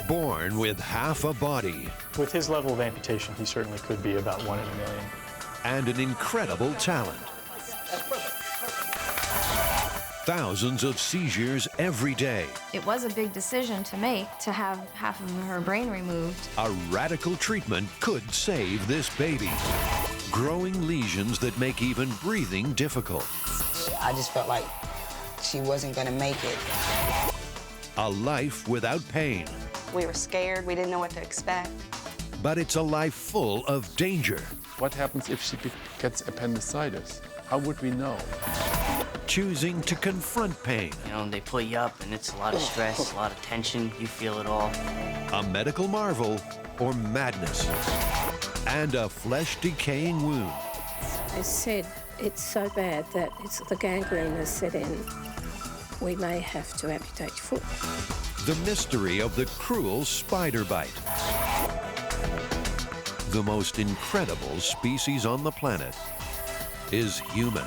Born with half a body. With his level of amputation, he certainly could be about 1 in a million. And an incredible talent. Thousands of seizures every day. It was a big decision to make, to have half of her brain removed. A radical treatment could save this baby. Growing lesions that make even breathing difficult. I just felt like she wasn't going to make it. A life without pain. We were scared. We didn't know what to expect. But it's a life full of danger. What happens if she gets appendicitis? How would we know? Choosing to confront pain. You know, they pull you up and it's a lot of stress, a lot of tension. You feel it all. A medical marvel or madness. And a flesh-decaying wound. They said it's so bad that the gangrene has set in. We may have to amputate your foot. The mystery of the cruel spider bite. The most incredible species on the planet is human.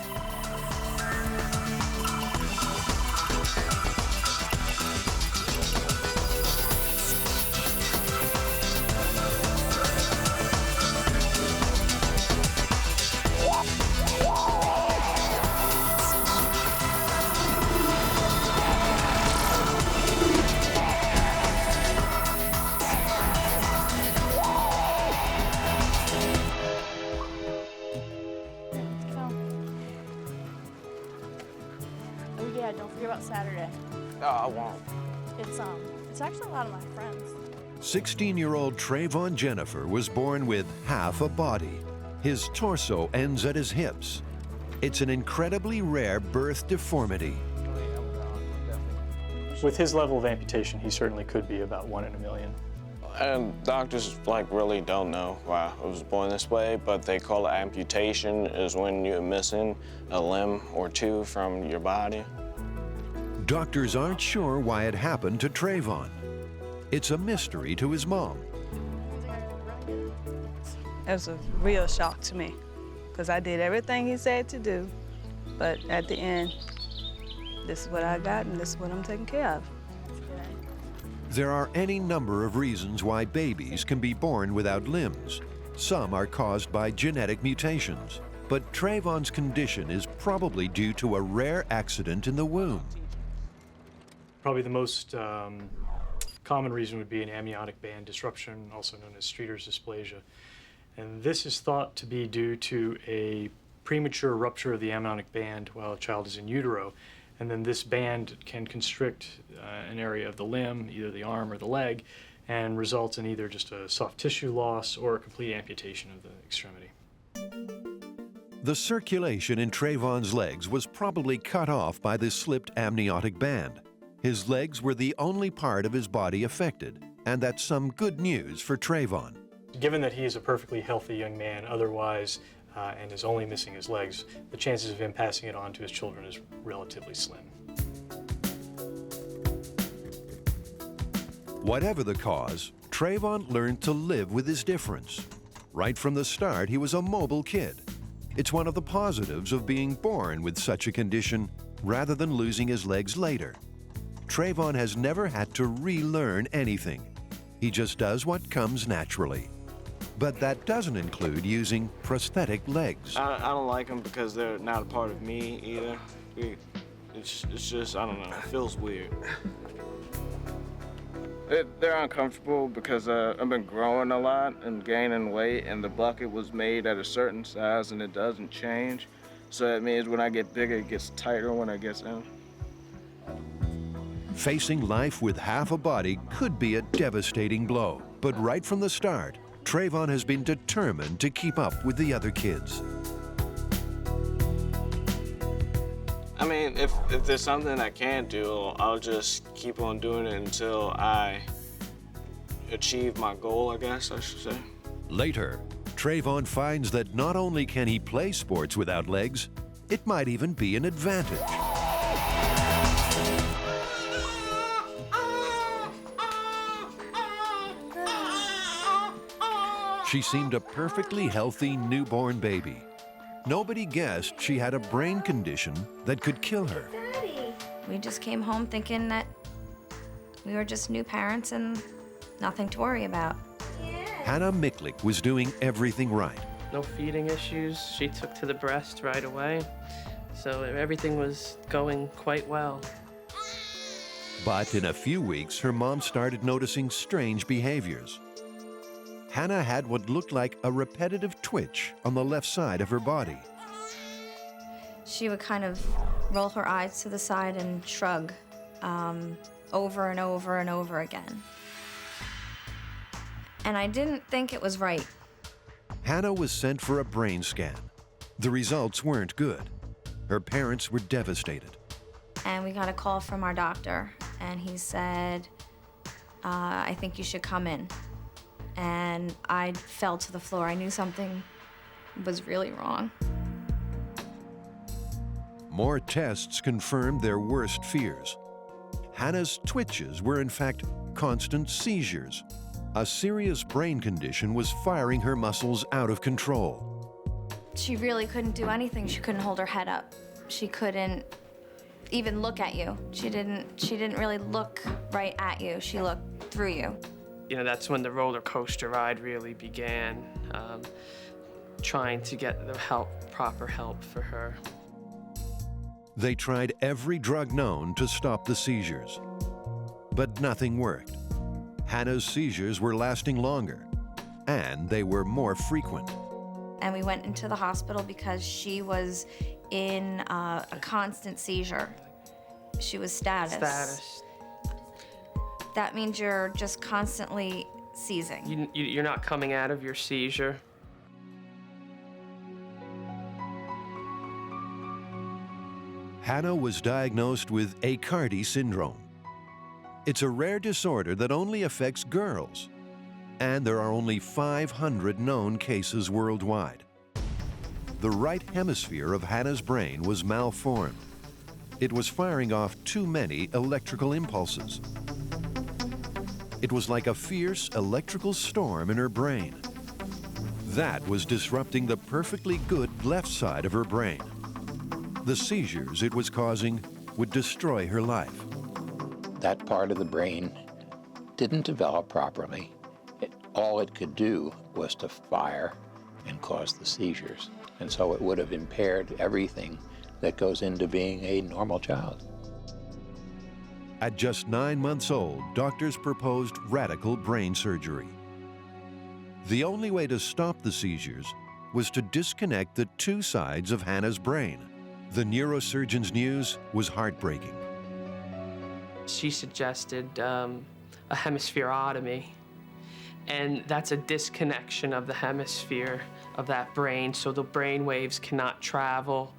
Yeah, don't forget about Saturday. No, I won't. It's actually a lot of my friends. 16-year-old Trayvon Jennifer was born with half a body. His torso ends at his hips. It's an incredibly rare birth deformity. With his level of amputation, he certainly could be about 1 in a million. And doctors really don't know why I was born this way, but they call it amputation is when you're missing a limb or two from your body. Doctors aren't sure why it happened to Trayvon. It's a mystery to his mom. It was a real shock to me, because I did everything he said to do, but at the end, this is what I got and this is what I'm taking care of. There are any number of reasons why babies can be born without limbs. Some are caused by genetic mutations, but Trayvon's condition is probably due to a rare accident in the womb. Probably the most common reason would be an amniotic band disruption, also known as Streeter's dysplasia. And this is thought to be due to a premature rupture of the amniotic band while a child is in utero. And then this band can constrict an area of the limb, either the arm or the leg, and results in either just a soft tissue loss or a complete amputation of the extremity. The circulation in Trayvon's legs was probably cut off by the slipped amniotic band. His legs were the only part of his body affected, and that's some good news for Trayvon. Given that he is a perfectly healthy young man otherwise, and is only missing his legs, the chances of him passing it on to his children is relatively slim. Whatever the cause, Trayvon learned to live with his difference. Right from the start, he was a mobile kid. It's one of the positives of being born with such a condition rather than losing his legs later. Trayvon has never had to relearn anything. He just does what comes naturally. But that doesn't include using prosthetic legs. I don't like them because they're not a part of me either. It's just, I don't know, it feels weird. They're uncomfortable because I've been growing a lot and gaining weight, and the bucket was made at a certain size and it doesn't change. So that means when I get bigger, it gets tighter when I get in. Facing life with half a body could be a devastating blow, but right from the start, Trayvon has been determined to keep up with the other kids. I mean, if there's something I can't do, I'll just keep on doing it until I achieve my goal, I guess I should say. Later, Trayvon finds that not only can he play sports without legs, it might even be an advantage. She seemed a perfectly healthy newborn baby. Nobody guessed she had a brain condition that could kill her. Daddy. We just came home thinking that we were just new parents and nothing to worry about. Hannah Miklik was doing everything right. No feeding issues. She took to the breast right away. So everything was going quite well. But in a few weeks, her mom started noticing strange behaviors. Hannah had what looked like a repetitive twitch on the left side of her body. She would kind of roll her eyes to the side and shrug over and over and over again. And I didn't think it was right. Hannah was sent for a brain scan. The results weren't good. Her parents were devastated. And we got a call from our doctor, and he said, I think you should come in. And I fell to the floor. I knew something was really wrong. More tests confirmed their worst fears. Hannah's twitches were in fact constant seizures. A serious brain condition was firing her muscles out of control. She really couldn't do anything. She couldn't hold her head up. She couldn't even look at you. She didn't really look right at you. She looked through you. You know, that's when the roller coaster ride really began, trying to get the proper help for her. They tried every drug known to stop the seizures, but nothing worked. Hannah's seizures were lasting longer, and they were more frequent. And we went into the hospital because she was in a constant seizure. She was status. That means you're just constantly seizing. You're not coming out of your seizure. Hannah was diagnosed with Aicardi syndrome. It's a rare disorder that only affects girls, and there are only 500 known cases worldwide. The right hemisphere of Hannah's brain was malformed. It was firing off too many electrical impulses. It was like a fierce electrical storm in her brain. That was disrupting the perfectly good left side of her brain. The seizures it was causing would destroy her life. That part of the brain didn't develop properly. All it could do was to fire and cause the seizures. And so it would have impaired everything that goes into being a normal child. At just 9 months old, doctors proposed radical brain surgery. The only way to stop the seizures was to disconnect the two sides of Hannah's brain. The neurosurgeon's news was heartbreaking. She suggested a hemispherotomy, and that's a disconnection of the hemisphere of that brain, so the brain waves cannot travel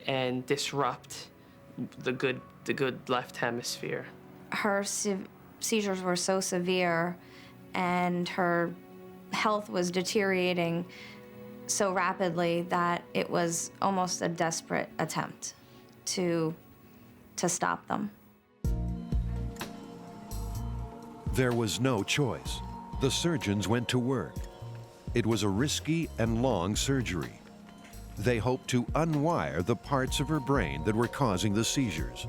and disrupt the good left hemisphere. Her seizures were so severe, and her health was deteriorating so rapidly that it was almost a desperate attempt to stop them. There was no choice. The surgeons went to work. It was a risky and long surgery. They hoped to unwire the parts of her brain that were causing the seizures.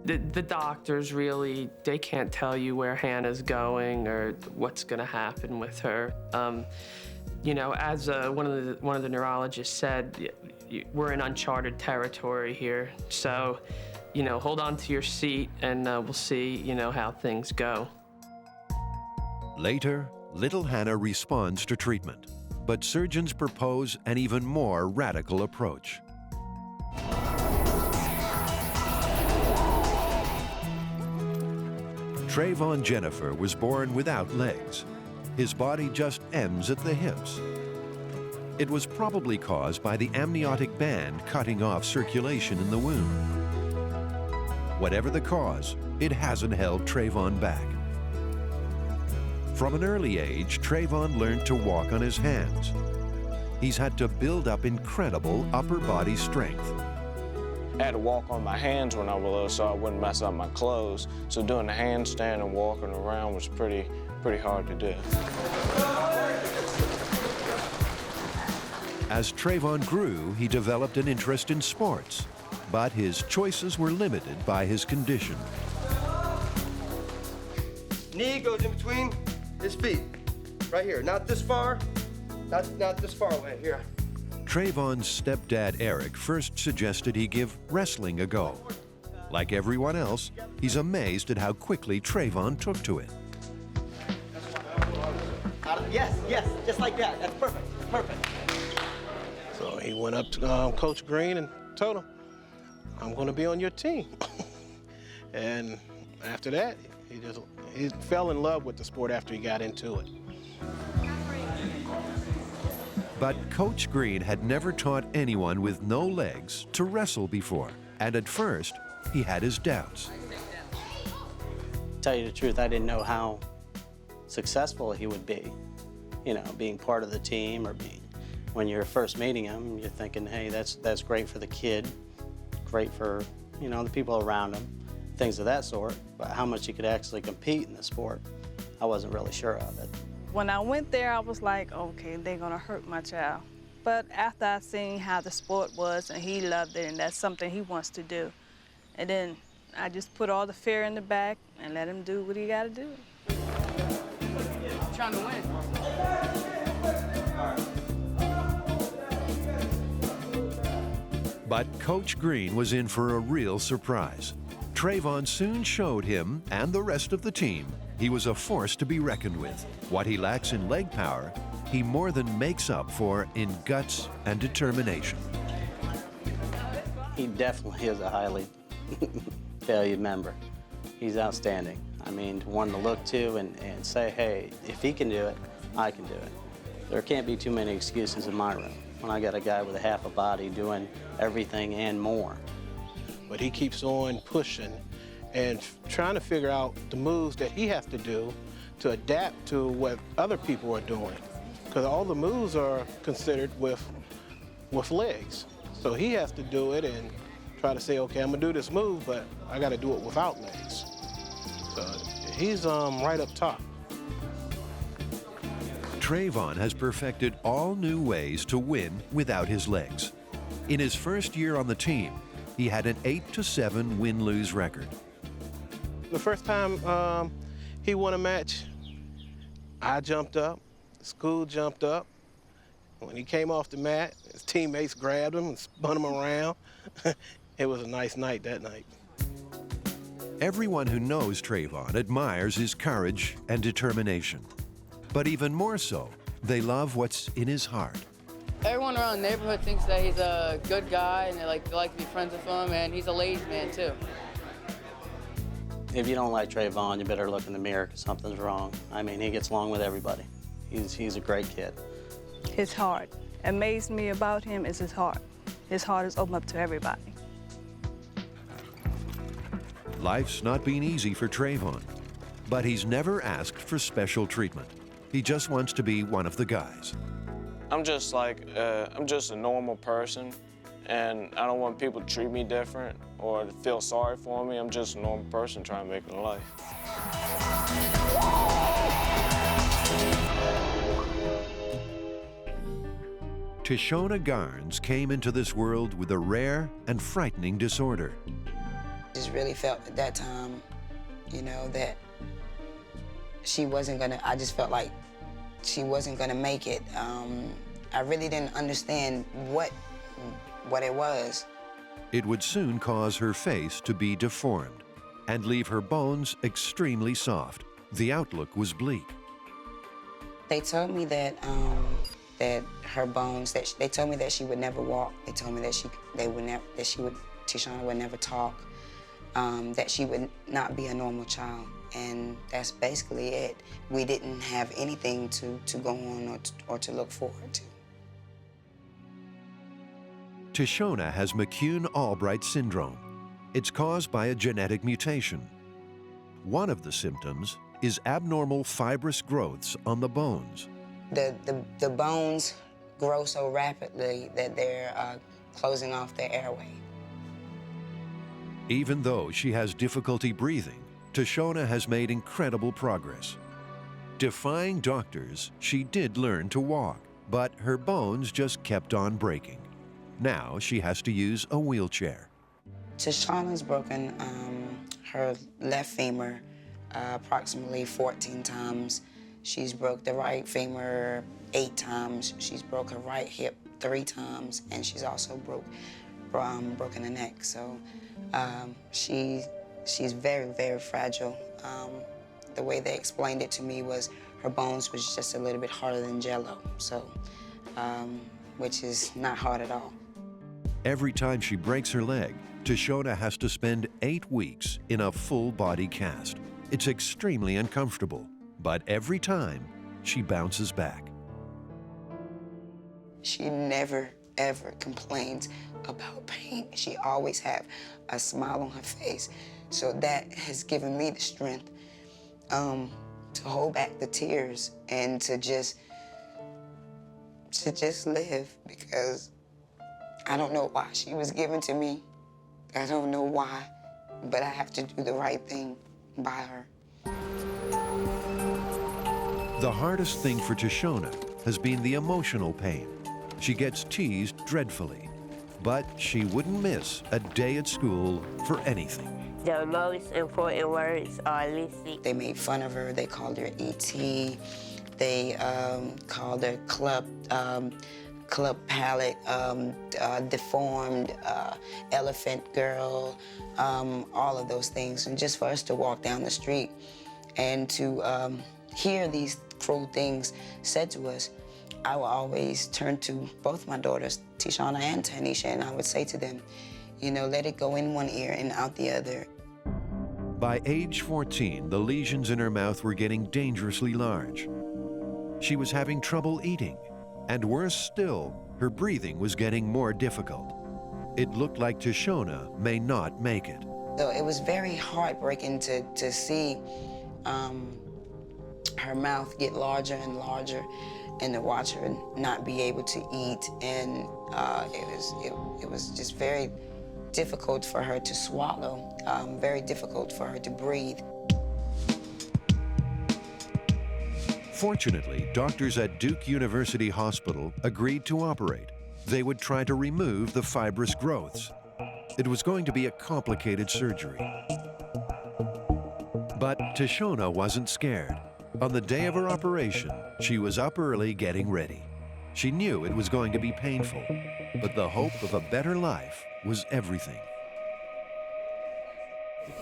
The doctors really, they can't tell you where Hannah's going or what's gonna happen with her. You know, as one of the neurologists said, we're in uncharted territory here. So, you know, hold on to your seat and we'll see, you know, how things go. Later, little Hannah responds to treatment, but surgeons propose an even more radical approach. Trayvon Jennifer was born without legs. His body just ends at the hips. It was probably caused by the amniotic band cutting off circulation in the womb. Whatever the cause, it hasn't held Trayvon back. From an early age, Trayvon learned to walk on his hands. He's had to build up incredible upper body strength. I had to walk on my hands when I was little so I wouldn't mess up my clothes. So doing the handstand and walking around was pretty hard to do. As Trayvon grew, he developed an interest in sports, but his choices were limited by his condition. knee goes in between his feet. Right here, not this far, not this far away, here. Trayvon's stepdad, Eric, first suggested he give wrestling a go. Like everyone else, he's amazed at how quickly Trayvon took to it. Yes, yes, just like that. That's perfect, perfect. So he went up to Coach Green and told him, I'm going to be on your team. And after that, he fell in love with the sport after he got into it. But Coach Green had never taught anyone with no legs to wrestle before, and at first, he had his doubts. To tell you the truth, I didn't know how successful he would be. You know, being part of the team, or when you're first meeting him, you're thinking, hey, that's great for the kid, great for, you know, the people around him, things of that sort. But how much he could actually compete in the sport, I wasn't really sure of it. When I went there, I was like, okay, they're gonna hurt my child. But after I seen how the sport was and he loved it and that's something he wants to do, and then I just put all the fear in the back and let him do what he gotta do. I'm trying to win. But Coach Green was in for a real surprise. Trayvon soon showed him and the rest of the team he was a force to be reckoned with. What he lacks in leg power, he more than makes up for in guts and determination. He definitely is a highly valued member. He's outstanding. I mean, one to look to and say, hey, if he can do it, I can do it. There can't be too many excuses in my room when I got a guy with a half a body doing everything and more. But he keeps on pushing and trying to figure out the moves that he has to do to adapt to what other people are doing. Because all the moves are considered with legs. So he has to do it and try to say, okay, I'm gonna do this move, but I gotta do it without legs. So he's right up top. Trayvon has perfected all new ways to win without his legs. In his first year on the team, he had an 8-7 win-lose record. The first time he won a match, I jumped up, the school jumped up. When he came off the mat, his teammates grabbed him and spun him around. It was a nice night that night. Everyone who knows Trayvon admires his courage and determination. But even more so, they love what's in his heart. Everyone around the neighborhood thinks that he's a good guy and they like to be friends with him, and he's a ladies' man too. If you don't like Trayvon, you better look in the mirror because something's wrong. I mean, he gets along with everybody. He's a great kid. His heart. Amazed me about him is his heart. His heart is open up to everybody. Life's not been easy for Trayvon, but he's never asked for special treatment. He just wants to be one of the guys. I'm just a normal person, and I don't want people to treat me different or to feel sorry for me. I'm just a normal person trying to make it in life. Tishona Garnes came into this world with a rare and frightening disorder. Just really felt at that time, you know, that she wasn't gonna, I just felt like she wasn't gonna make it. I really didn't understand what it was. It would soon cause her face to be deformed and leave her bones extremely soft. The outlook was bleak. They told me that her bones, they told me that she would never walk. They told me that Tishona would never talk, that she would not be a normal child. And that's basically it. We didn't have anything to go on or to look forward to. Tishona has McCune-Albright syndrome. It's caused by a genetic mutation. One of the symptoms is abnormal fibrous growths on the bones. The bones grow so rapidly that they're closing off their airway. Even though she has difficulty breathing, Tishona has made incredible progress. Defying doctors, she did learn to walk, but her bones just kept on breaking. Now she has to use a wheelchair. Tishona's broken her left femur approximately 14 times. She's broke the right femur 8 times. She's broke her right hip 3 times, and she's also broken her neck. So she's very, very fragile. The way they explained it to me was her bones was just a little bit harder than Jell-O, so, which is not hard at all. Every time she breaks her leg, Tishona has to spend 8 weeks in a full-body cast. It's extremely uncomfortable, but every time, she bounces back. She never, ever complains about pain. She always have a smile on her face. So that has given me the strength to hold back the tears and to just live, because I don't know why she was given to me. I don't know why, but I have to do the right thing by her. The hardest thing for Tishona has been the emotional pain. She gets teased dreadfully, but she wouldn't miss a day at school for anything. The most important words are listen. They made fun of her. They called her E.T. They called her club palate, deformed, elephant girl, all of those things. And just for us to walk down the street and to hear these cruel things said to us, I will always turn to both my daughters, Tishona and Tanisha, and I would say to them, you know, let it go in one ear and out the other. By age 14, the lesions in her mouth were getting dangerously large. She was having trouble eating, and worse still, her breathing was getting more difficult. It looked like Tishona may not make it. So it was very heartbreaking to see her mouth get larger and larger, and to watch her not be able to eat, and it was just very difficult for her to swallow, very difficult for her to breathe. Fortunately, doctors at Duke University Hospital agreed to operate. They would try to remove the fibrous growths. It was going to be a complicated surgery. But Tishona wasn't scared. On the day of her operation, she was up early getting ready. She knew it was going to be painful, but the hope of a better life was everything.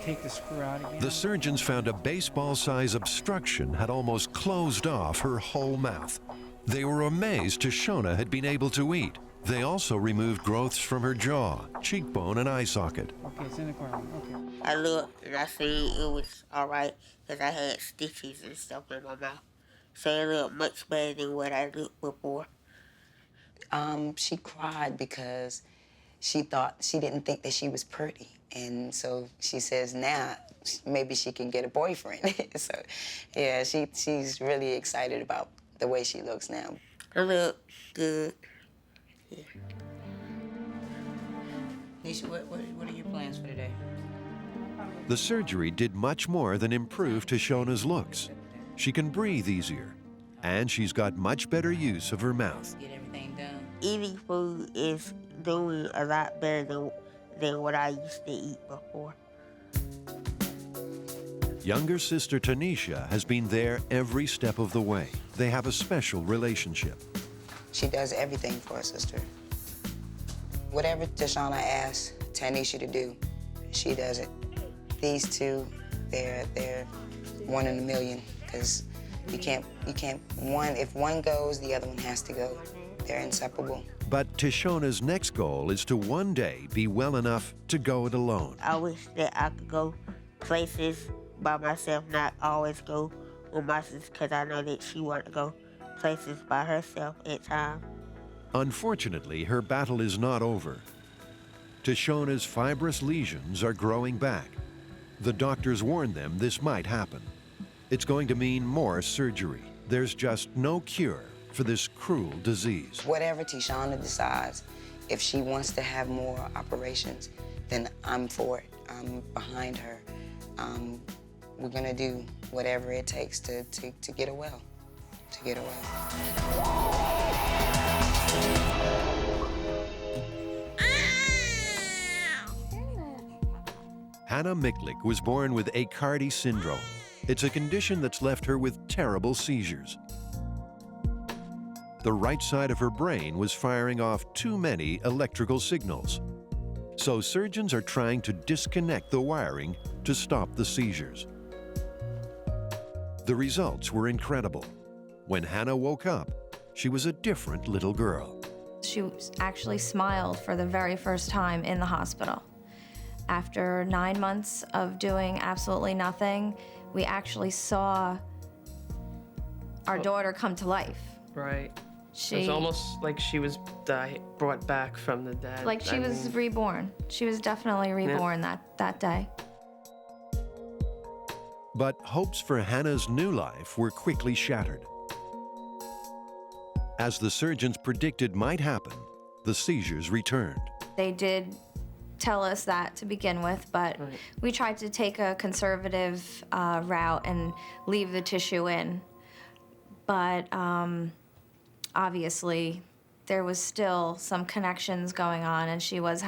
Take the screw out again. The surgeons found a baseball-size obstruction had almost closed off her whole mouth. They were amazed Tishona had been able to eat. They also removed growths from her jaw, cheekbone, and eye socket. Okay, it's in the corner. Okay. I looked and I seen it was all right because I had stitches and stuff in my mouth. So it looked much better than what I looked before. She cried because she didn't think that she was pretty. And so she says now maybe she can get a boyfriend. So yeah, she's really excited about the way she looks now. I look good. Yeah. Nisha, what are your plans for today? The surgery did much more than improve Tishona's looks. She can breathe easier, and she's got much better use of her mouth. Get everything done. Eating food is doing a lot better than what I used to eat before. Younger sister Tanisha has been there every step of the way. They have a special relationship. She does everything for her sister. Whatever Tishona asks Tanisha to do, she does it. These two, they're one in a million, because you can't, if one goes, the other one has to go. They're inseparable. But Tishona's next goal is to one day be well enough to go it alone. I wish that I could go places by myself, not always go with my sister, because I know that she wants to go places by herself at times. Unfortunately, her battle is not over. Tishona's fibrous lesions are growing back. The doctors warn them this might happen. It's going to mean more surgery. There's just no cure for this cruel disease. Whatever Tishona decides, if she wants to have more operations, then I'm for it. I'm behind her. We're gonna do whatever it takes to get her well, Hannah Miklik was born with Aicardi syndrome. It's a condition that's left her with terrible seizures. The right side of her brain was firing off too many electrical signals. So surgeons are trying to disconnect the wiring to stop the seizures. The results were incredible. When Hannah woke up, she was a different little girl. She actually smiled for the very first time in the hospital. After 9 months of doing absolutely nothing, we actually saw our daughter come to life. Right. It was almost like she was brought back from the dead. Like she was reborn. She was definitely reborn that day. But hopes for Hannah's new life were quickly shattered. As the surgeons predicted might happen, the seizures returned. They did tell us that to begin with, but we tried to take a conservative route and leave the tissue in. But obviously, there was still some connections going on, and she was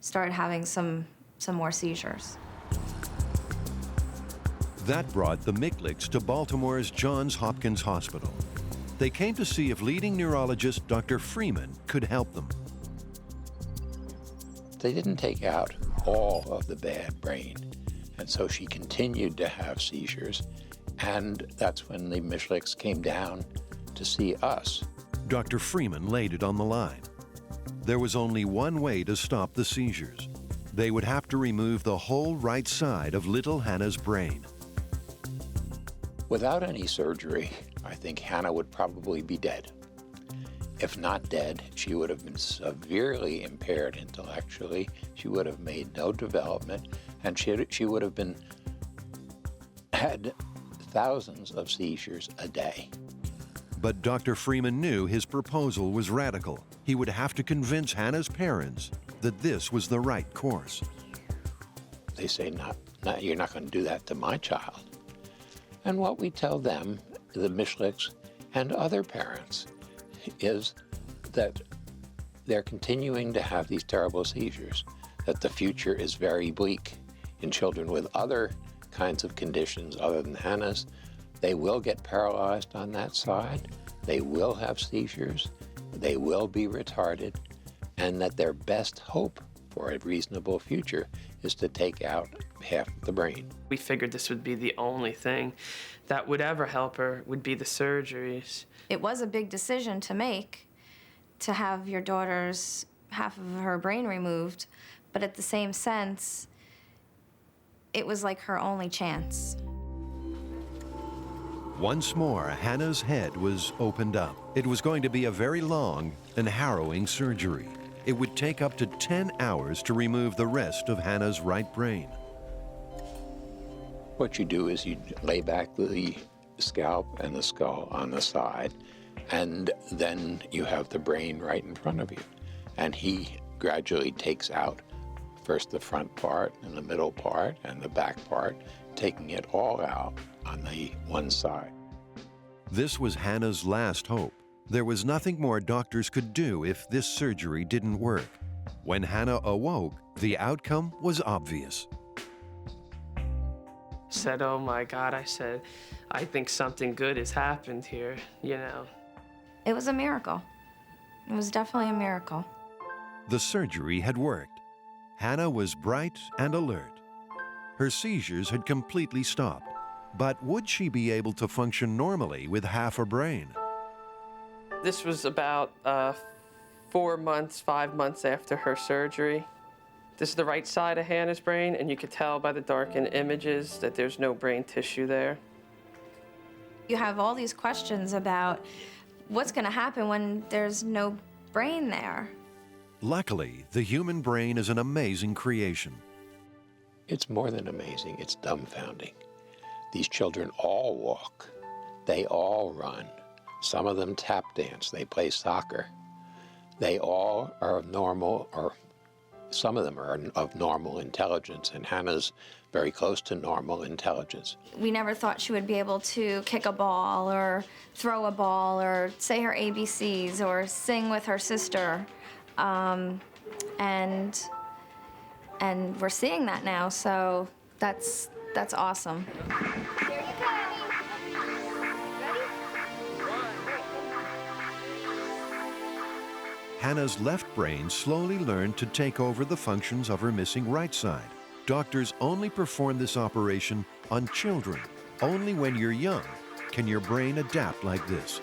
started having some more seizures. That brought the Micklicks to Baltimore's Johns Hopkins Hospital. They came to see if leading neurologist Dr. Freeman could help them. They didn't take out all of the bad brain, and so she continued to have seizures, and that's when the Micklicks came down to see us. Dr. Freeman laid it on the line. There was only one way to stop the seizures. They would have to remove the whole right side of little Hannah's brain. Without any surgery, I think Hannah would probably be dead. If not dead, she would have been severely impaired intellectually. She would have made no development, and she would have had thousands of seizures a day. But Dr. Freeman knew his proposal was radical. He would have to convince Hannah's parents that this was the right course. They say, you're not going to do that to my child. And what we tell them, the Micklicks and other parents, is that they're continuing to have these terrible seizures, that the future is very bleak in children with other kinds of conditions other than Hannah's. They will get paralyzed on that side, they will have seizures, they will be retarded, and that their best hope for a reasonable future is to take out half of the brain. We figured this would be the only thing that would ever help her, would be the surgeries. It was a big decision to make, to have your daughter's half of her brain removed, but at the same sense, it was like her only chance. Once more, Hannah's head was opened up. It was going to be a very long and harrowing surgery. It would take up to 10 hours to remove the rest of Hannah's right brain. What you do is you lay back the scalp and the skull on the side, and then you have the brain right in front of you. And he gradually takes out first the front part and the middle part and the back part, taking it all out on the one side. This was Hannah's last hope. There was nothing more doctors could do if this surgery didn't work. When Hannah awoke, the outcome was obvious. Said, oh my God, I said, I think something good has happened here, you know. It was a miracle. It was definitely a miracle. The surgery had worked. Hannah was bright and alert. Her seizures had completely stopped. But would she be able to function normally with half a brain? This was about 4 months, 5 months after her surgery. This is the right side of Hannah's brain, and you could tell by the darkened images that there's no brain tissue there. You have all these questions about what's going to happen when there's no brain there. Luckily, the human brain is an amazing creation. It's more than amazing, it's dumbfounding. These children all walk, they all run. Some of them tap dance, they play soccer. They all are normal, or some of them are of normal intelligence, and Hannah's very close to normal intelligence. We never thought she would be able to kick a ball or throw a ball or say her ABCs or sing with her sister. And we're seeing that now, so that's awesome. Hannah's left brain slowly learned to take over the functions of her missing right side. Doctors only perform this operation on children. Only when you're young can your brain adapt like this.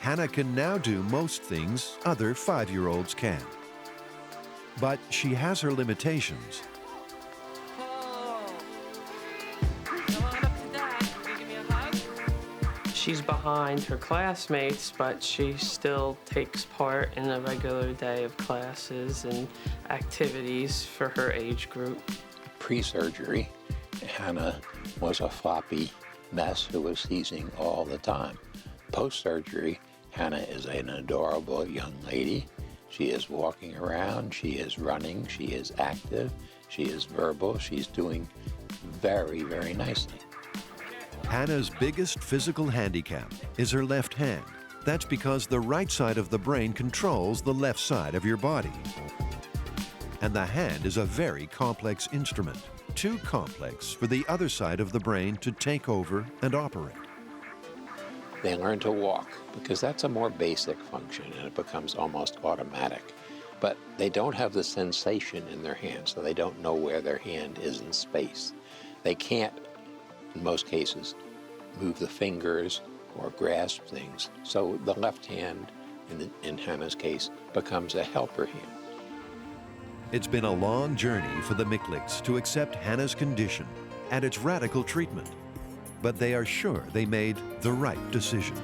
Hannah can now do most things other 5-year-olds can. But she has her limitations. She's behind her classmates, but she still takes part in a regular day of classes and activities for her age group. Pre-surgery, Hannah was a floppy mess who was seizing all the time. Post-surgery, Hannah is an adorable young lady. She is walking around, she is running, she is active, she is verbal, she's doing very, very nicely. Hannah's biggest physical handicap is her left hand. That's because the right side of the brain controls the left side of your body. And the hand is a very complex instrument, too complex for the other side of the brain to take over and operate. They learn to walk because that's a more basic function and it becomes almost automatic. But they don't have the sensation in their hand, so they don't know where their hand is in space. They can't, in most cases, move the fingers or grasp things. So the left hand, in Hannah's case, becomes a helper hand. It's been a long journey for the Miclics to accept Hannah's condition and its radical treatment. But they are sure they made the right decision.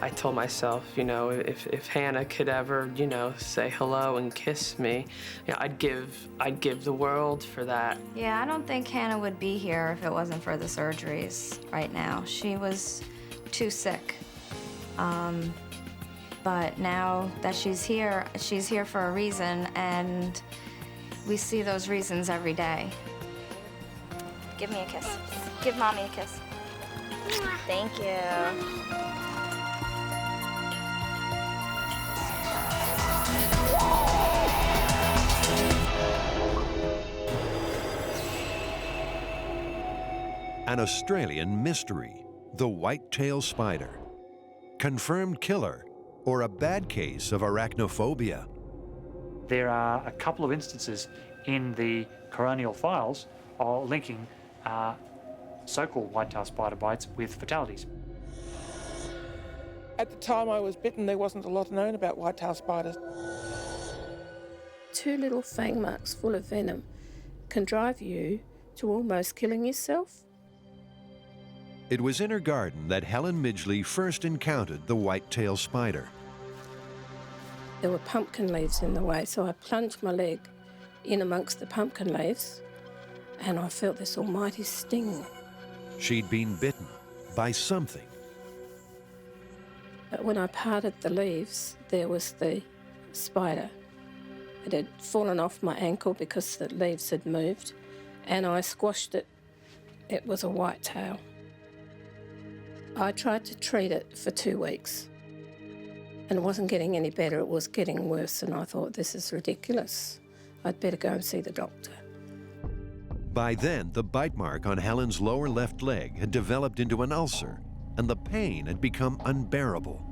I told myself, you know, if Hannah could ever, you know, say hello and kiss me, you know, I'd give the world for that. Yeah, I don't think Hannah would be here if it wasn't for the surgeries right now. She was too sick. But now that she's here for a reason, and we see those reasons every day. Give me a kiss. Give Mommy a kiss. Thank you. An Australian mystery, the white-tailed spider. Confirmed killer or a bad case of arachnophobia. There are a couple of instances in the coronial files linking so-called white-tailed spider bites with fatalities. At the time I was bitten, there wasn't a lot known about white-tailed spiders. 2 little fang marks full of venom can drive you to almost killing yourself. It was in her garden that Helen Midgley first encountered the white-tailed spider. There were pumpkin leaves in the way, so I plunged my leg in amongst the pumpkin leaves and I felt this almighty sting. She'd been bitten by something. But when I parted the leaves, there was the spider. It had fallen off my ankle because the leaves had moved, and I squashed it. It was a whitetail. I tried to treat it for 2 weeks, and it wasn't getting any better. It was getting worse, and I thought, this is ridiculous. I'd better go and see the doctor. By then, the bite mark on Helen's lower left leg had developed into an ulcer, and the pain had become unbearable.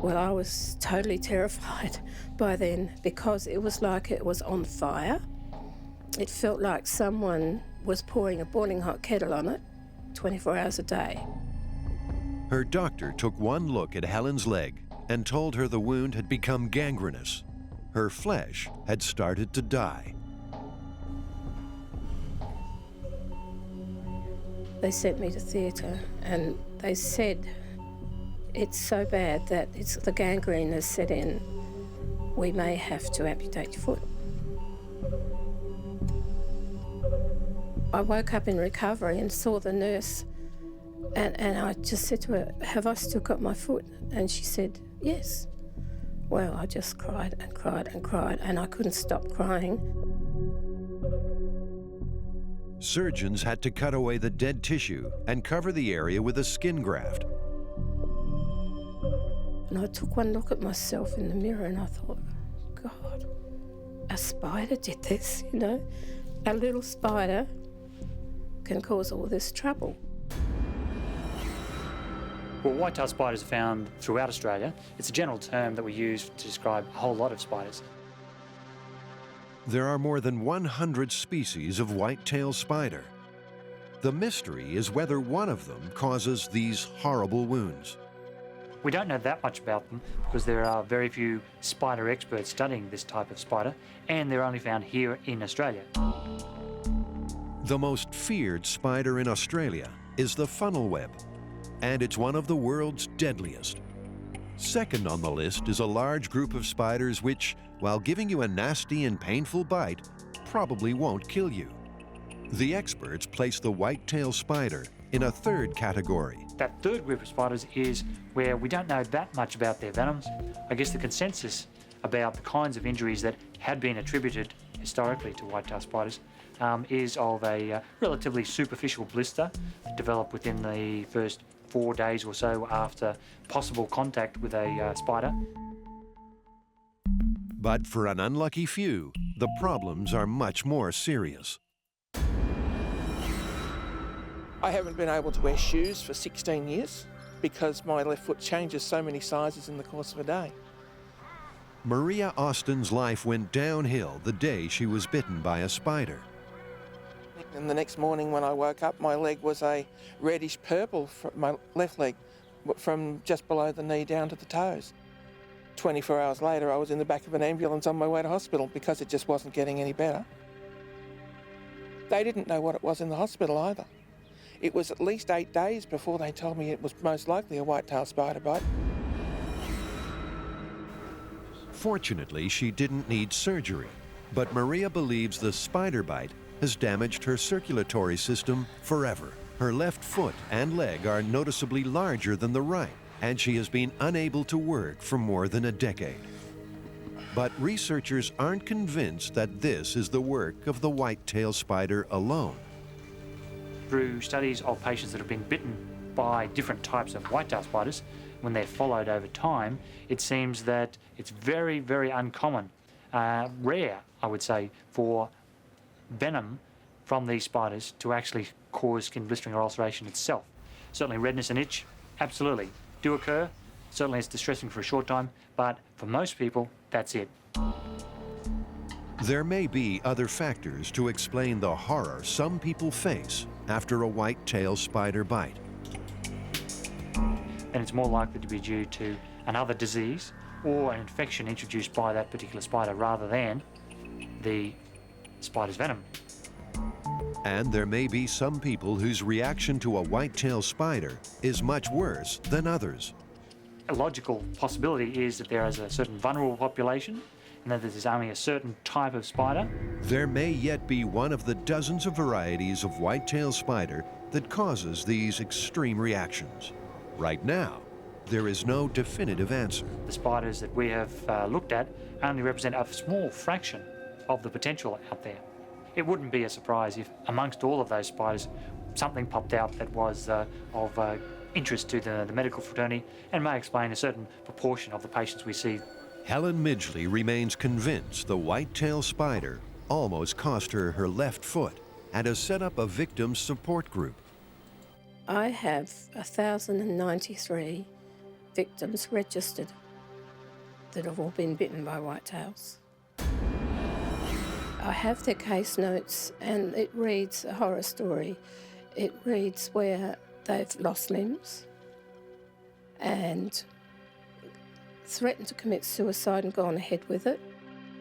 Well, I was totally terrified by then because it was like it was on fire. It felt like someone was pouring a boiling hot kettle on it 24 hours a day. Her doctor took one look at Helen's leg and told her the wound had become gangrenous. Her flesh had started to die. They sent me to theatre and they said it's so bad that the gangrene has set in. We may have to amputate your foot. I woke up in recovery and saw the nurse and I just said to her, have I still got my foot? And she said, yes. Well, I just cried and cried and cried and I couldn't stop crying. Surgeons had to cut away the dead tissue and cover the area with a skin graft. And I took one look at myself in the mirror and I thought, God, a spider did this, you know? A little spider can cause all this trouble. Well, white-tailed spiders are found throughout Australia. It's a general term that we use to describe a whole lot of spiders. There are more than 100 species of white-tailed spider. The mystery is whether one of them causes these horrible wounds. We don't know that much about them because there are very few spider experts studying this type of spider, and they're only found here in Australia. The most feared spider in Australia is the funnel web, and it's one of the world's deadliest. Second on the list is a large group of spiders which, while giving you a nasty and painful bite, probably won't kill you. The experts place the white-tailed spider in a third category. That third group of spiders is where we don't know that much about their venoms. I guess the consensus about the kinds of injuries that had been attributed historically to white-tailed spiders is of a relatively superficial blister that developed within the first 4 days or so after possible contact with a spider. But for an unlucky few, the problems are much more serious. I haven't been able to wear shoes for 16 years because my left foot changes so many sizes in the course of a day. Maria Austin's life went downhill the day she was bitten by a spider. And the next morning when I woke up, my leg was a reddish purple, my left leg, from just below the knee down to the toes. 24 hours later, I was in the back of an ambulance on my way to hospital because it just wasn't getting any better. They didn't know what it was in the hospital either. It was at least 8 days before they told me it was most likely a white-tailed spider bite. Fortunately, she didn't need surgery, but Maria believes the spider bite has damaged her circulatory system forever. Her left foot and leg are noticeably larger than the right, and she has been unable to work for more than a decade. But researchers aren't convinced that this is the work of the white-tailed spider alone. Through studies of patients that have been bitten by different types of white-tailed spiders, when they're followed over time, it seems that it's very, very uncommon, rare, I would say, for venom from these spiders to actually cause skin blistering or ulceration itself. Certainly redness and itch, absolutely, do occur. Certainly it's distressing for a short time, but for most people, that's it. There may be other factors to explain the horror some people face after a white-tailed spider bite. And it's more likely to be due to another disease or an infection introduced by that particular spider rather than the spider's venom. And there may be some people whose reaction to a white-tailed spider is much worse than others. A logical possibility is that there is a certain vulnerable population and that there's only a certain type of spider. There may yet be one of the dozens of varieties of white-tailed spider that causes these extreme reactions. Right now, there is no definitive answer. The spiders that we have looked at only represent a small fraction of the potential out there. It wouldn't be a surprise if amongst all of those spiders something popped out that was of interest to the medical fraternity and may explain a certain proportion of the patients we see. Helen Midgley remains convinced the white-tailed spider almost cost her her left foot and has set up a victim support group. I have 1,093 victims registered that have all been bitten by whitetails. I have their case notes and it reads a horror story. It reads where they've lost limbs and threatened to commit suicide and gone ahead with it.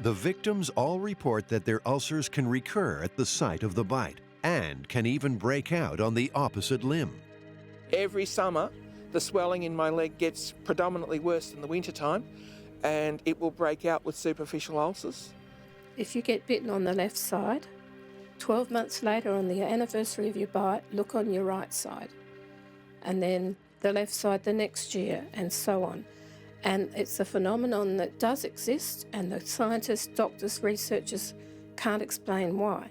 The victims all report that their ulcers can recur at the site of the bite and can even break out on the opposite limb. Every summer, the swelling in my leg gets predominantly worse in the wintertime, and it will break out with superficial ulcers. If you get bitten on the left side, 12 months later on the anniversary of your bite, look on your right side, and then the left side the next year, and so on. And it's a phenomenon that does exist, and the scientists, doctors, researchers can't explain why.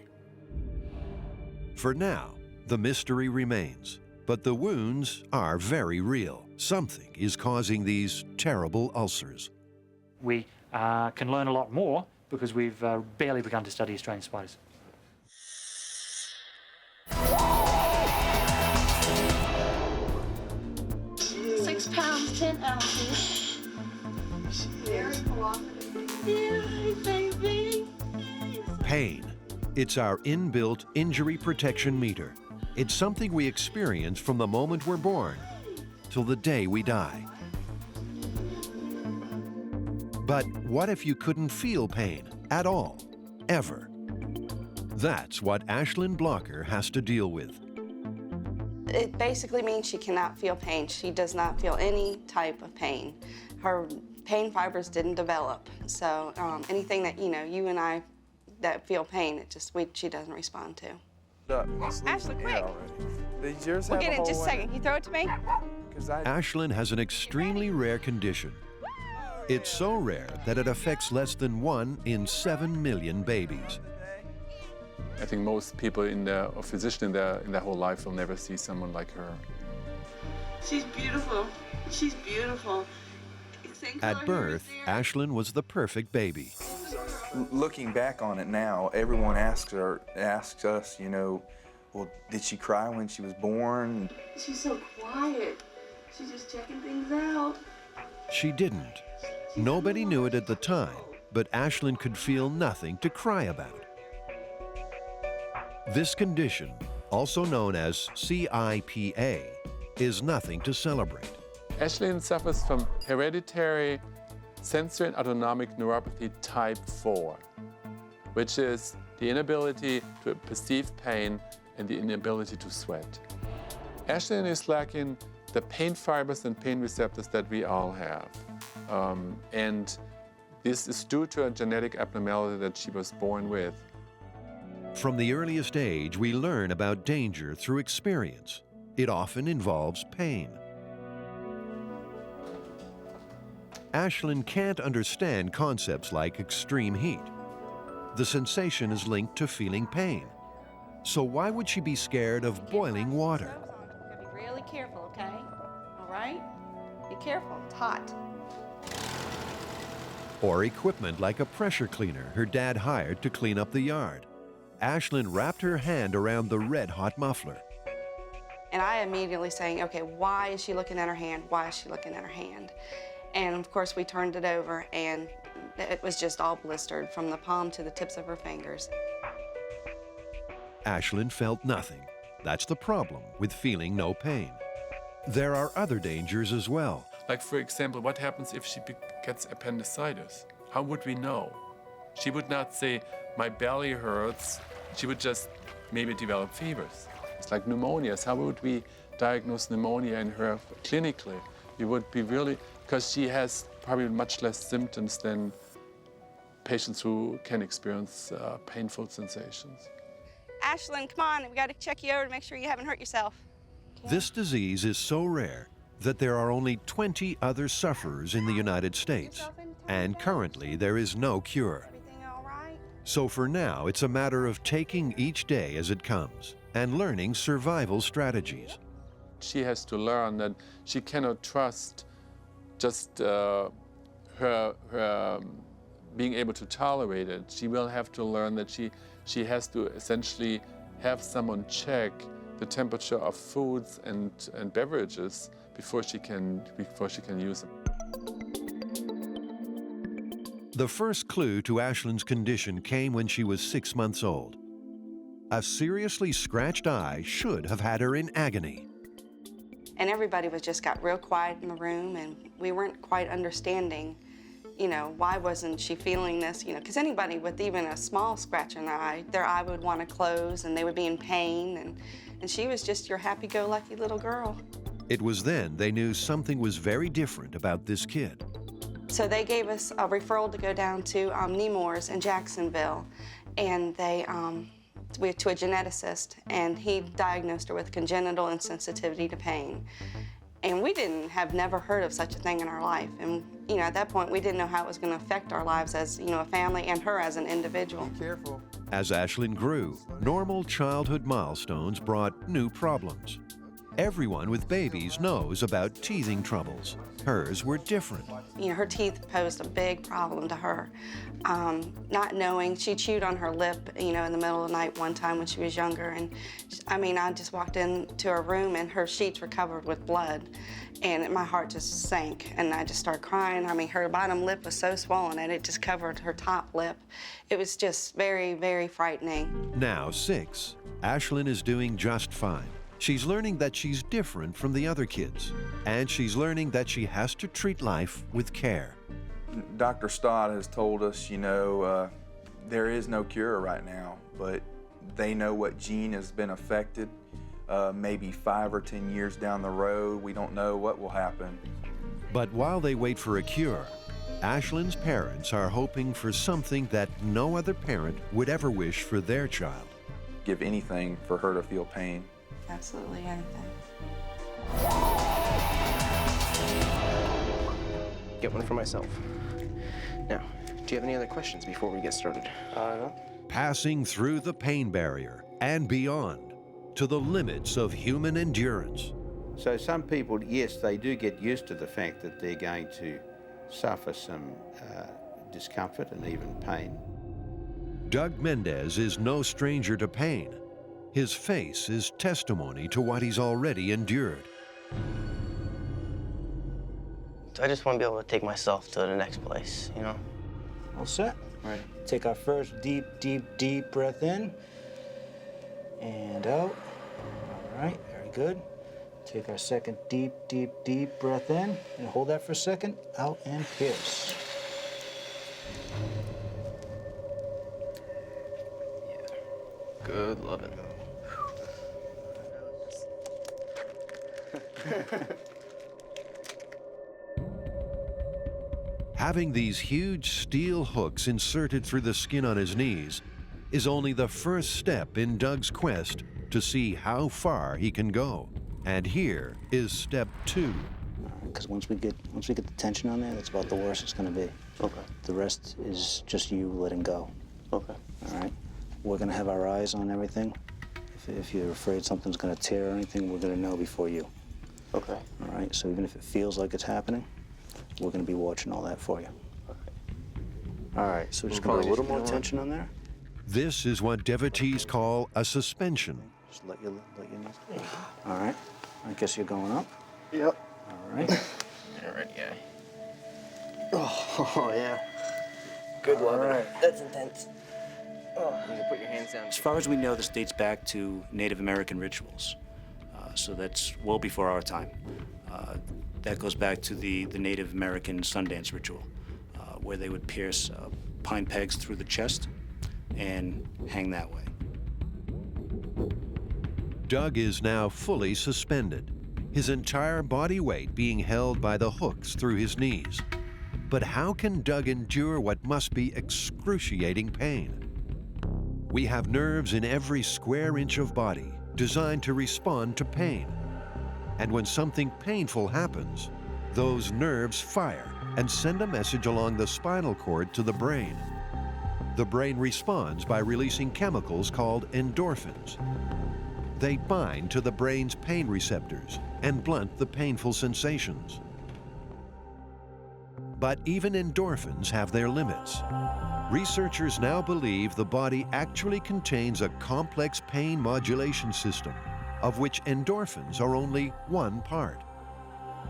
For now, the mystery remains, but the wounds are very real. Something is causing these terrible ulcers. We can learn a lot more because we've barely begun to study Australian spiders. 10 ounces. Very cooperative. Yeah, baby. Pain. It's our inbuilt injury protection meter. It's something we experience from the moment we're born till the day we die. But what if you couldn't feel pain at all, ever? That's what Ashlyn Blocker has to deal with. It basically means she cannot feel pain. She does not feel any type of pain. Her pain fibers didn't develop. So anything that, you and I that feel pain, she doesn't respond to. Ashley, quick. We'll get it in just a second. Can you throw it to me? Ashlyn has an extremely rare condition. It's so rare that it affects less than 1 in 7 million babies. I think most people or physicians in their whole life will never see someone like her. She's beautiful. She's beautiful. At birth, Ashlyn was the perfect baby. Looking back on it now, everyone asks us, well, did she cry when she was born? She's so quiet. She's just checking things out. She didn't. Nobody knew it at the time, but Ashlyn could feel nothing to cry about. This condition, also known as CIPA, is nothing to celebrate. Ashlyn suffers from hereditary sensory and autonomic neuropathy type 4, which is the inability to perceive pain and the inability to sweat. Ashlyn is lacking the pain fibers and pain receptors that we all have. And this is due to a genetic abnormality that she was born with. From the earliest age, we learn about danger through experience. It often involves pain. Ashlyn can't understand concepts like extreme heat. The sensation is linked to feeling pain. So why would she be scared of boiling water? Be really careful, okay? All right? Be careful. It's hot. Or equipment like a pressure cleaner her dad hired to clean up the yard. Ashlyn wrapped her hand around the red-hot muffler. And I immediately saying, okay, why is she looking at her hand? Why is she looking at her hand? And of course we turned it over and it was just all blistered from the palm to the tips of her fingers. Ashlyn felt nothing. That's the problem with feeling no pain. There are other dangers as well. Like, for example, what happens if she gets appendicitis? How would we know? She would not say, my belly hurts. She would just maybe develop fevers. It's like pneumonias. How would we diagnose pneumonia in her clinically? We would be really, because she has probably much less symptoms than patients who can experience painful sensations. Ashlyn, come on, we got to check you over to make sure you haven't hurt yourself. This disease is so rare that there are only 20 other sufferers in the United States, and currently there is no cure. So for now, it's a matter of taking each day as it comes and learning survival strategies. She has to learn that she cannot trust just her being able to tolerate it. She will have to learn that she has to essentially have someone check the temperature of foods and beverages before she can use them. The first clue to Ashlyn's condition came when she was 6 months old. A seriously scratched eye should have had her in agony. And everybody just got real quiet in the room, and we weren't quite understanding, why wasn't she feeling this, because anybody with even a small scratch in their eye would want to close, and they would be in pain, and she was just your happy-go-lucky little girl. It was then they knew something was very different about this kid. So they gave us a referral to go down to Nemours in Jacksonville, and we went to a geneticist, and he diagnosed her with congenital insensitivity to pain. And we have never heard of such a thing in our life. And, at that point, we didn't know how it was going to affect our lives as, a family and her as an individual. Be careful. As Ashlyn grew, normal childhood milestones brought new problems. Everyone with babies knows about teething troubles. Hers were different. You know, her teeth posed a big problem to her. Not knowing, she chewed on her lip, you know, in the middle of the night one time when she was younger. And I mean, I just walked into her room and her sheets were covered with blood. And my heart just sank and I just started crying. I mean, her bottom lip was so swollen and it just covered her top lip. It was just very, very frightening. Now 6, Ashlyn is doing just fine. She's learning that she's different from the other kids, and she's learning that she has to treat life with care. Dr. Stott has told us, you know, there is no cure right now, but they know what gene has been affected. Maybe 5 or 10 years down the road, we don't know what will happen. But while they wait for a cure, Ashlyn's parents are hoping for something that no other parent would ever wish for their child. Give anything for her to feel pain. Absolutely anything. Get one for myself. Now, do you have any other questions before we get started? No. Passing through the pain barrier and beyond to the limits of human endurance. So some people, yes, they do get used to the fact that they're going to suffer some discomfort and even pain. Doug Mendez is no stranger to pain. His face is testimony to what he's already endured. I just want to be able to take myself to the next place, you know? All set? All right. Take our first deep, deep, deep breath in. And out. All right, very good. Take our second deep, deep, deep breath in. And hold that for a second. Out and pierce. Good loving. Having these huge steel hooks inserted through the skin on his knees is only the first step in Doug's quest to see how far he can go. And here is step 2. Because once we get the tension on there, that's about the worst it's going to be. Okay. The rest is just you letting go. Okay. All right. We're going to have our eyes on everything. If you're afraid something's going to tear or anything, we're going to know before you. Okay. All right. So even if it feels like it's happening, we're going to be watching all that for you. Okay. All right. So just going to put a little more tension on there. This is what devotees call a suspension. Just let your knees. All right. I guess you're going up. Yep. All right. All right, yeah. Oh, yeah. Good one. All right. That's intense. Oh. You can put your hands down. As far as we know, this dates back to Native American rituals. So that's well before our time. That goes back to the Native American Sundance ritual, where they would pierce pine pegs through the chest and hang that way. Doug is now fully suspended, his entire body weight being held by the hooks through his knees. But how can Doug endure what must be excruciating pain? We have nerves in every square inch of body designed to respond to pain. And when something painful happens, those nerves fire and send a message along the spinal cord to the brain. The brain responds by releasing chemicals called endorphins. They bind to the brain's pain receptors and blunt the painful sensations. But even endorphins have their limits. Researchers now believe the body actually contains a complex pain modulation system, of which endorphins are only one part.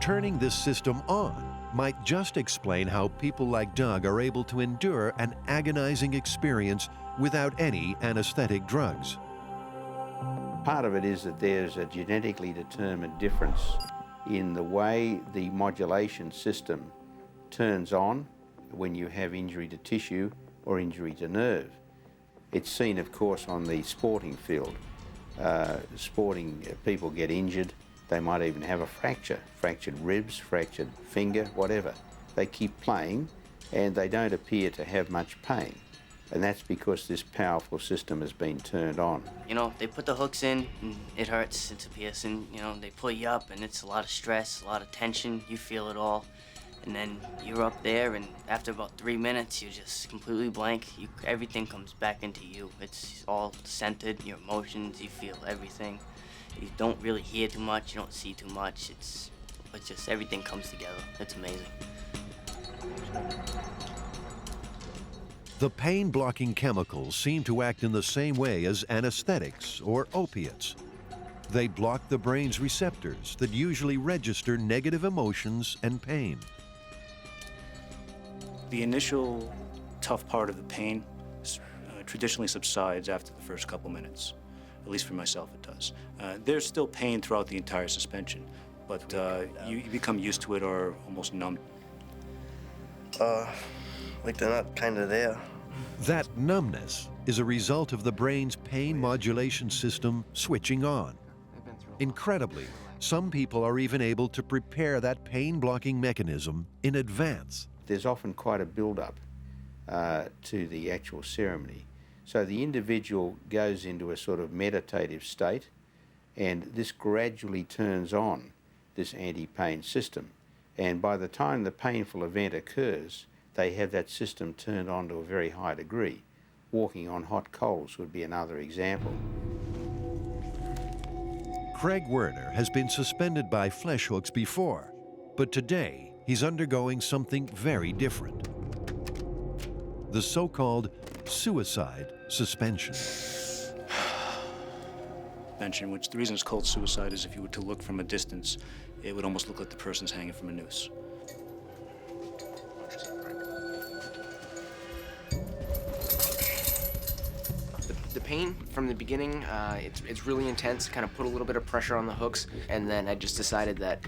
Turning this system on might just explain how people like Doug are able to endure an agonizing experience without any anesthetic drugs. Part of it is that there's a genetically determined difference in the way the modulation system turns on when you have injury to tissue or injury to nerve. It's seen, of course, on the sporting field. Sporting people get injured. They might even have a fracture, fractured ribs, fractured finger, whatever. They keep playing and they don't appear to have much pain. And that's because this powerful system has been turned on. You know, they put the hooks in and it hurts, it's a piercing. You know, they pull you up and it's a lot of stress, a lot of tension, you feel it all. And then you're up there and after about 3 minutes, you're just completely blank. Everything comes back into you. It's all centered, your emotions, you feel everything. You don't really hear too much, you don't see too much. It's just everything comes together. It's amazing. The pain-blocking chemicals seem to act in the same way as anesthetics or opiates. They block the brain's receptors that usually register negative emotions and pain. The initial tough part of the pain traditionally subsides after the first couple minutes. At least for myself, it does. There's still pain throughout the entire suspension, but you become used to it or almost numb. Like they're not kind of there. That numbness is a result of the brain's pain modulation system switching on. Incredibly, some people are even able to prepare that pain-blocking mechanism in advance. There's often quite a build-up to the actual ceremony. So the individual goes into a sort of meditative state, and this gradually turns on this anti-pain system. And by the time the painful event occurs, they have that system turned on to a very high degree. Walking on hot coals would be another example. Craig Werner has been suspended by flesh hooks before, but today he's undergoing something very different. The so-called suicide suspension. Which the reason it's called suicide is if you were to look from a distance, it would almost look like the person's hanging from a noose. The pain from the beginning, it's really intense, kind of put a little bit of pressure on the hooks, and then I just decided that,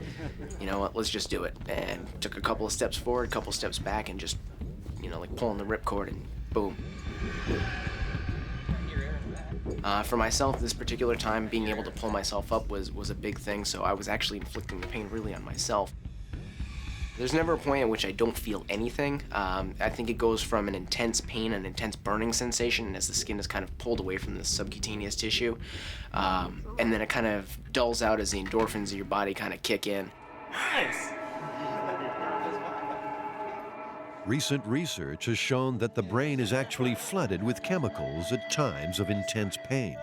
you know what, let's just do it. And took a couple of steps forward, a couple steps back, and just, you know, like pulling the ripcord and boom. For myself, this particular time, being able to pull myself up was a big thing, so I was actually inflicting the pain really on myself. There's never a point at which I don't feel anything. I think it goes from an intense pain, an intense burning sensation as the skin is kind of pulled away from the subcutaneous tissue, and then it kind of dulls out as the endorphins of your body kind of kick in. Nice. Recent research has shown that the brain is actually flooded with chemicals at times of intense pain.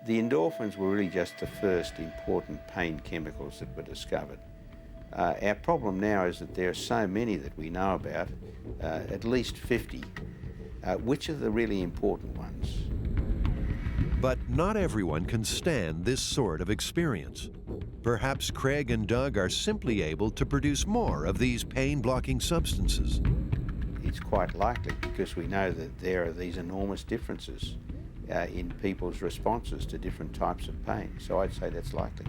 The endorphins were really just the first important pain chemicals that were discovered. Our problem now is that there are so many that we know about, at least 50. Which are the really important ones? But not everyone can stand this sort of experience. Perhaps Craig and Doug are simply able to produce more of these pain-blocking substances. It's quite likely because we know that there are these enormous differences in people's responses to different types of pain. So I'd say that's likely.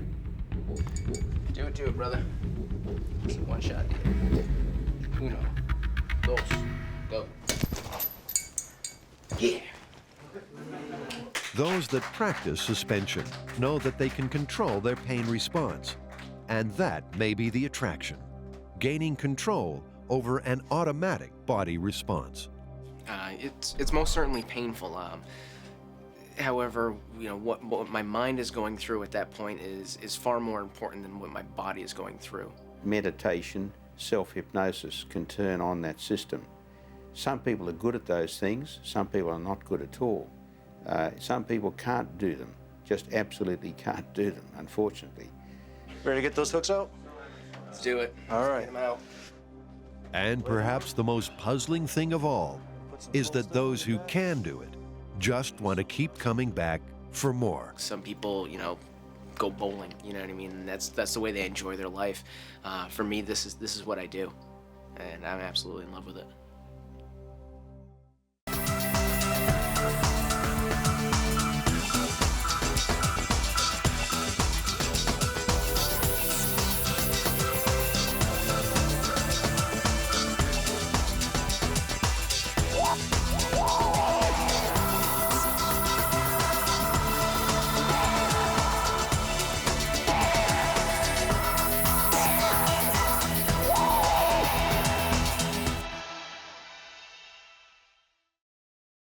Do it, brother. It's one shot. Uno, dos, go. Yeah. Those that practice suspension know that they can control their pain response, and that may be the attraction, gaining control over an automatic body response. It's most certainly painful. However, you know, what my mind is going through at that point is far more important than what my body is going through. Meditation, self-hypnosis can turn on that system. Some people are good at those things, some people are not good at all. Some people can't do them, just absolutely can't do them, unfortunately. Ready to get those hooks out? Let's do it. All right. Get them out. And perhaps the most puzzling thing of all is that those who can do it just want to keep coming back for more. Some people, you know, go bowling, you know what I mean? And that's the way they enjoy their life. For me, this is what I do, and I'm absolutely in love with it.